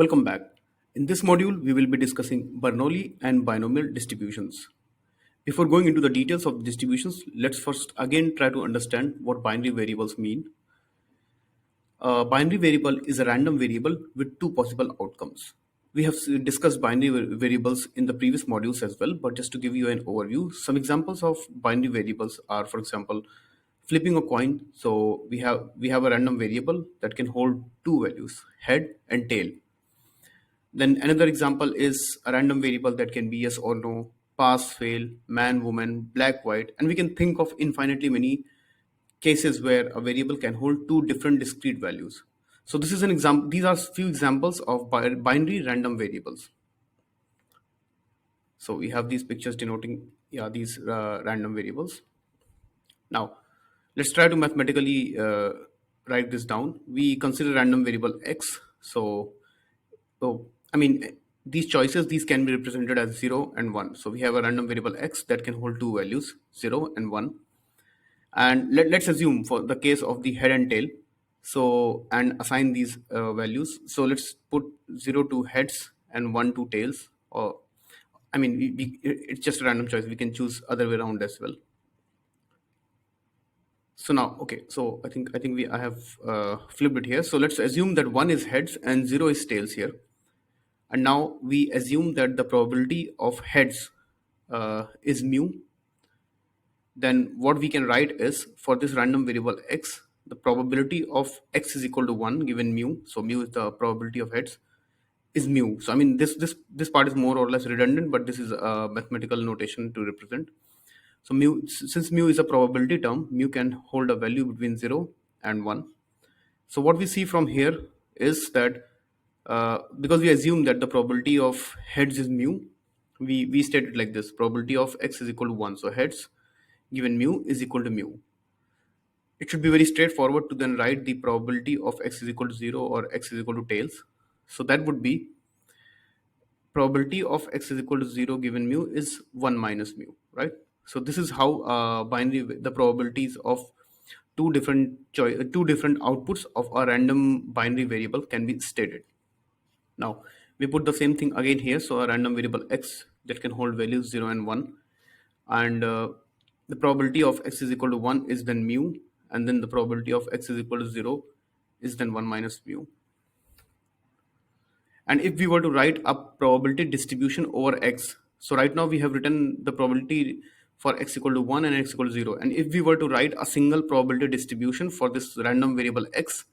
Welcome back. In this module, we will be discussing Bernoulli and binomial distributions. Before going into the details of the distributions, let's first again try to understand what binary variables mean. A binary variable is a random variable with two possible outcomes. We have discussed binary variables in the previous modules as well, but just to give you an overview, some examples of binary variables are, for example, flipping a coin. So we have a random variable that can hold two values, head and tail. Then another example is a random variable that can be yes or no, pass, fail, man, woman, black, white, and we can think of infinitely many cases where a variable can hold two different discrete values. So this is an example. These are few examples of binary random variables. So we have these pictures denoting these random variables. Now let's try to mathematically write this down. We consider random variable x. So, I mean, these choices, these can be represented as 0 and 1. So we have a random variable x that can hold two values, 0 and 1. And let's assume for the case of the head and tail, so and assign these values. So let's put 0 to heads and 1 to tails. Or, I mean, it's just a random choice. We can choose other way around as well. So now, okay, so I have flipped it here. So let's assume that 1 is heads and 0 is tails here. And now we assume that the probability of heads is mu. Then what we can write is, for this random variable x, the probability of x is equal to 1 given mu. So mu is the probability of heads, is mu. So I mean this part is more or less redundant, but this is a mathematical notation to represent. So mu, since mu is a probability term, mu can hold a value between 0 and 1. So what we see from here is that because we assume that the probability of heads is mu, we state it like this: probability of x is equal to 1. So heads given mu is equal to mu. It should be very straightforward to then write the probability of x is equal to 0 or x is equal to tails. So that would be probability of x is equal to 0 given mu is 1 minus mu, right? So this is how the probabilities of two different outputs of a random binary variable can be stated. Now we put the same thing again here. So a random variable x that can hold values 0 and 1, and the probability of x is equal to 1 is then mu, and then the probability of x is equal to 0 is then 1 minus mu. And if we were to write a probability distribution over x, so right now we have written the probability for x equal to 1 and x equal to 0. And if we were to write a single probability distribution for this random variable x,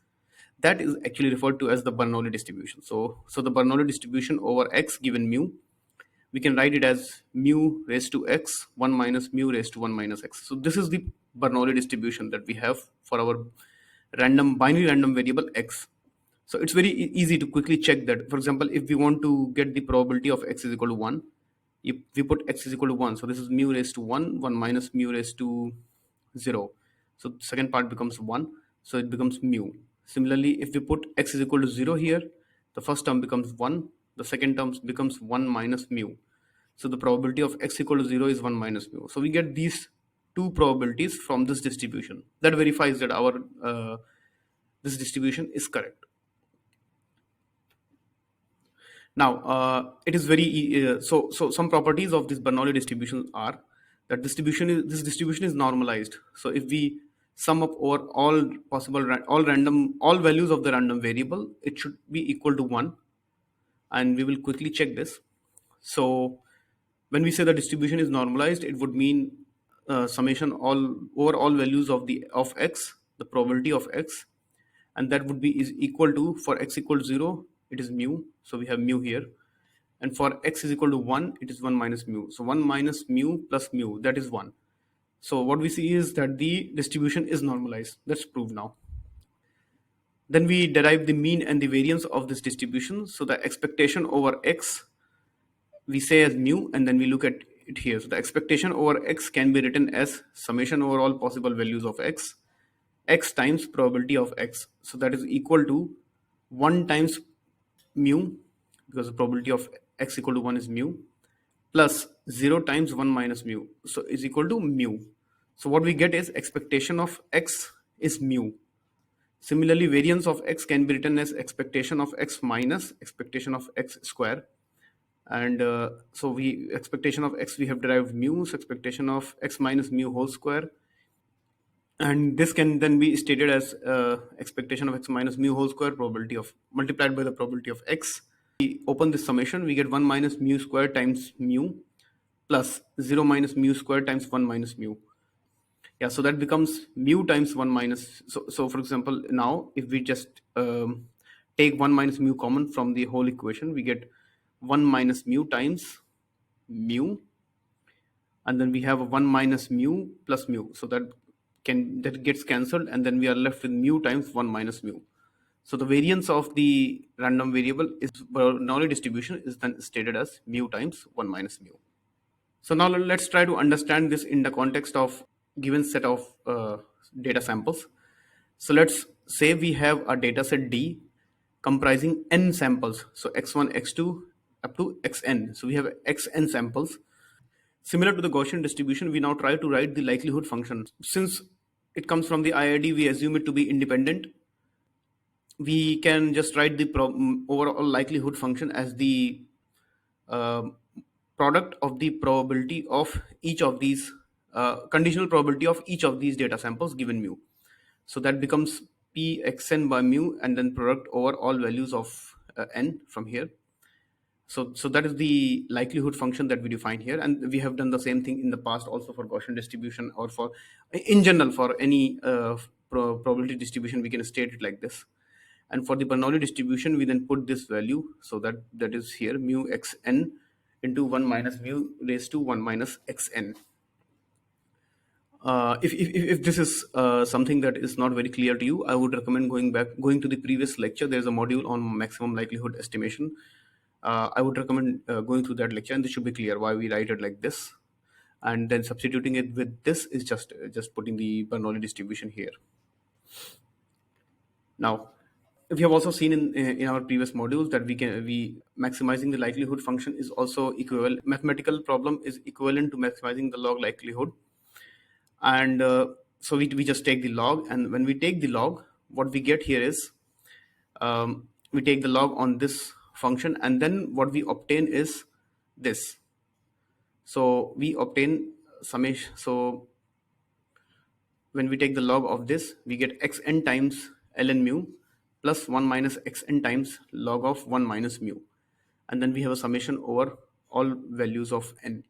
that is actually referred to as the Bernoulli distribution. So the Bernoulli distribution over x given mu, we can write it as mu raised to x 1 minus mu raised to 1 minus x. So this is the Bernoulli distribution that we have for our binary random variable x. So it's very easy to quickly check that. For example, if we want to get the probability of x is equal to 1, if we put x is equal to 1, so this is mu raised to 1, 1 minus mu raised to 0. So the second part becomes 1, so it becomes mu. Similarly, if we put x is equal to 0 here, the first term becomes 1, the second term becomes 1 minus mu. So the probability of x equal to 0 is 1 minus mu. So we get these two probabilities from this distribution. That verifies that our this distribution is correct. Now, it is very so some properties of this Bernoulli distribution are that this distribution is normalized. So if we sum up over all possible all values of the random variable, it should be equal to 1, and we will quickly check this. So when we say the distribution is normalized, it would mean summation over all values of x, the probability of x, and that would be is equal to, for x equal to 0, it is mu. So we have mu here, and for x is equal to 1, it is 1 minus mu. So 1 minus mu plus mu, that is 1. So what we see is that the distribution is normalized. That's proved now. Then we derive the mean and the variance of this distribution. So the expectation over x we say as mu, and then we look at it here. So the expectation over x can be written as summation over all possible values of x times probability of x. So that is equal to 1 times mu, because the probability of x equal to 1 is mu, plus 0 times 1 minus mu, so is equal to mu. So what we get is expectation of x is mu. Similarly, variance of x can be written as expectation of x minus expectation of x square. And so we expectation of x we have derived mu, so expectation of x minus mu whole square. And this can then be stated as expectation of x minus mu whole square probability of multiplied by the probability of x. We open this summation, we get 1 minus mu square times mu plus 0 minus mu square times 1 minus mu. Yeah, so that becomes mu times 1 minus. So for example, now if we just take 1 minus mu common from the whole equation, we get 1 minus mu times mu, and then we have a 1 minus mu plus mu. So that gets cancelled, and then we are left with mu times 1 minus mu. So the variance of the random variable is Bernoulli distribution is then stated as mu times 1 minus mu. So now let's try to understand this in the context of given set of data samples. So let's say we have a data set D comprising n samples. So x1, x2 up to xn. So we have xn samples. Similar to the Gaussian distribution, we now try to write the likelihood function. Since it comes from the IID, we assume it to be independent. We can just write the overall likelihood function as the uh, product of the probability of each of these conditional probability of each of these data samples given mu. So that becomes p xn by mu, and then product over all values of n from here. So that is the likelihood function that we define here, and we have done the same thing in the past also for Gaussian distribution, or for in general for any probability distribution we can state it like this. And for the Bernoulli distribution we then put this value, so that is here mu xn into 1 minus mu raised to 1 minus xn. If this is something that is not very clear to you, I would recommend going to the previous lecture. There's a module on maximum likelihood estimation. I would recommend going through that lecture, and this should be clear why we write it like this. And then substituting it with this is just putting the Bernoulli distribution here. Now, we have also seen in our previous modules that we maximizing the likelihood function is also equivalent. Mathematical problem is equivalent to maximizing the log likelihood. And so we just take the log, and when we take the log, what we get here is we take the log on this function, and then what we obtain is this. So we obtain summation. So when we take the log of this, we get xn times ln mu plus 1 minus xn times log of 1 minus mu, and then we have a summation over all values of n.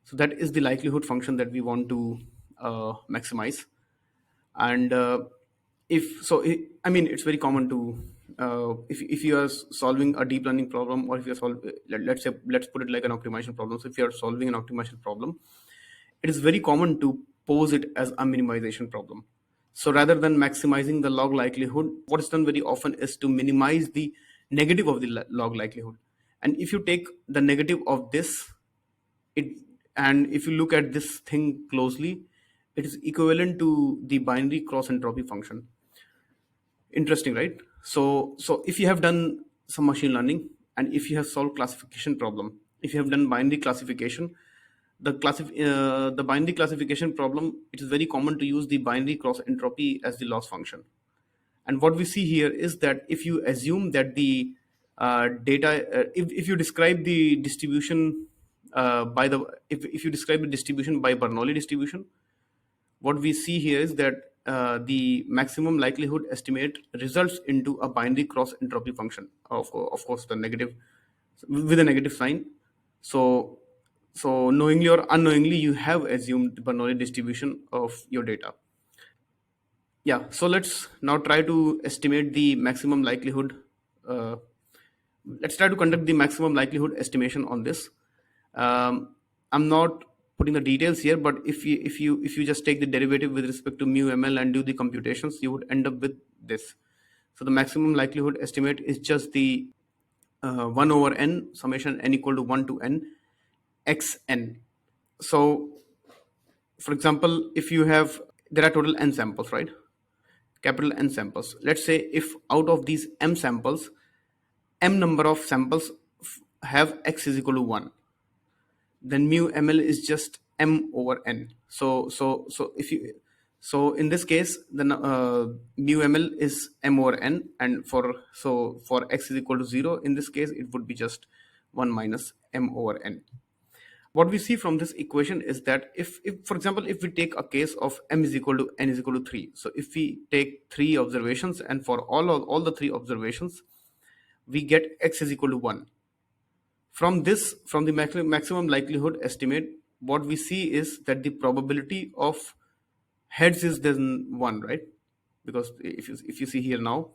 So that is the likelihood function that we want to maximize. And if so I mean, it's very common to if you are solving a deep learning problem, or if you're let's put it like an optimization problem. So if you are solving an optimization problem, it is very common to pose it as a minimization problem. So rather than maximizing the log likelihood, what is done very often is to minimize the negative of the log likelihood. And if you take the negative of this, it and if you look at this thing closely, it is equivalent to the binary cross entropy function. Interesting, right? So if you have done some machine learning, and if you have solved classification problem, if you have done binary classification, the binary classification problem, it is very common to use the binary cross entropy as the loss function. And what we see here is that if you assume that the data, if you describe the distribution by the if you describe the distribution by Bernoulli distribution, what we see here is that the maximum likelihood estimate results into a binary cross entropy function of course the negative, with a negative sign. So knowingly or unknowingly, you have assumed the Bernoulli distribution of your data. Yeah, so let's now try to estimate the maximum likelihood. uh, let's try to conduct the maximum likelihood estimation on this. I'm not putting the details here, but if you just take the derivative with respect to mu ml and do the computations, you would end up with this. So the maximum likelihood estimate is just the 1 over n summation n equal to 1 to n xn. So for example, if you have, there are total n samples, right? Capital N samples. Let's say if out of these m samples, m number of samples have x is equal to 1, then mu ml is just m over n. So if you So in this case, the mu ml is m over n, and for x is equal to 0, in this case it would be just 1 minus m over n. What we see from this equation is that if for example, if we take a case of m is equal to n is equal to 3, so if we take three observations, and for all the three observations we get x is equal to 1. From the maximum likelihood estimate, what we see is that the probability of heads is then 1, right? Because if you see here now,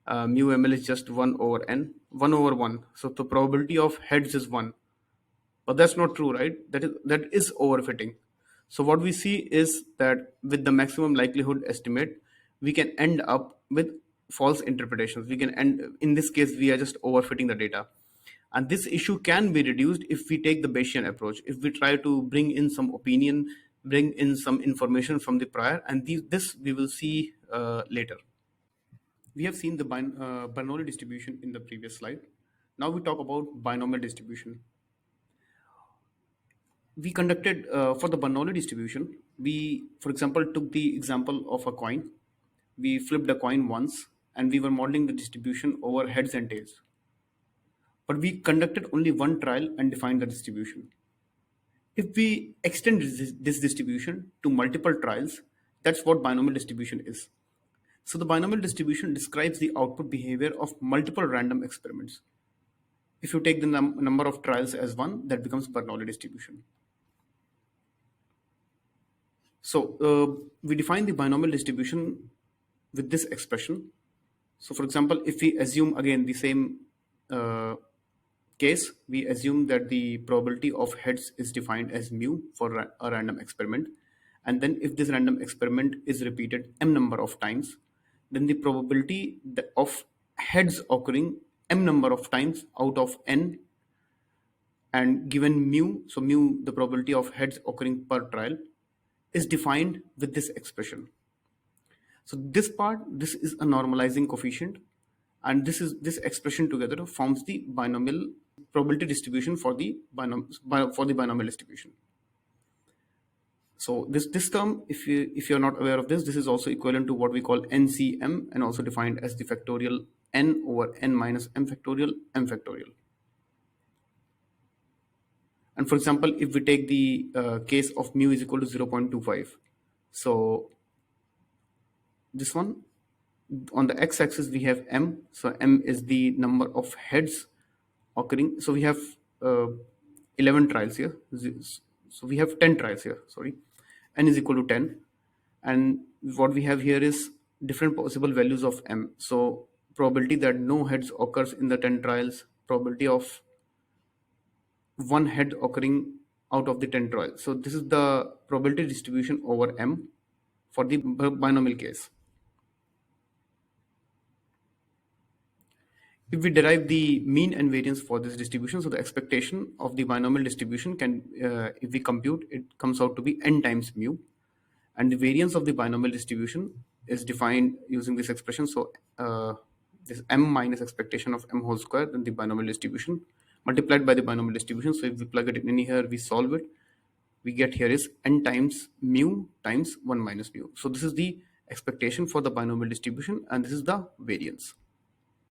mu ml is just 1 over n, 1 over 1, so the probability of heads is 1. But that's not true, right? That is overfitting. So what we see is that with the maximum likelihood estimate, we can end up with false interpretations. We can end, in this case we are just overfitting the data, and this issue can be reduced if we take the Bayesian approach, if we try to bring in some opinion, bring in some information from the prior, and this we will see later. We have seen the Bernoulli distribution in the previous slide. Now we talk about binomial distribution. We conducted for the Bernoulli distribution, we, for example, took the example of a coin. We flipped a coin once, and we were modeling the distribution over heads and tails. But we conducted only one trial and defined the distribution. If we extend this distribution to multiple trials, that's what binomial distribution is. So the binomial distribution describes the output behavior of multiple random experiments. If you take the number of trials as one, that becomes Bernoulli distribution. So we define the binomial distribution with this expression. So for example, if we assume again the same case, we assume that the probability of heads is defined as mu for a random experiment. And then if this random experiment is repeated m number of times, then the probability of heads occurring m number of times out of n, and given mu, so mu, the probability of heads occurring per trial, is defined with this expression. So this part, this is a normalizing coefficient, and this expression together forms the binomial probability distribution for the binomial distribution. So this term, if you're not aware of this is also equivalent to what we call NCM, and also defined as the factorial n over n minus m factorial m factorial. And for example, if we take the case of mu is equal to 0.25, so this one, on the x-axis we have m, so m is the number of heads occurring. So we have 11 trials here, so we have 10 trials here, sorry, n is equal to 10, and what we have here is different possible values of m. So probability that no heads occurs in the 10 trials, probability of one head occurring out of the 10 trials. So this is the probability distribution over m for the binomial case. If we derive the mean and variance for this distribution, so the expectation of the binomial distribution can, if we compute, it comes out to be n times mu, and the variance of the binomial distribution is defined using this expression. So this m minus expectation of m whole square, then the binomial distribution multiplied by the binomial distribution. So if we plug it in here, we solve it, we get here is n times mu times 1 minus mu. So this is the expectation for the binomial distribution, and this is the variance.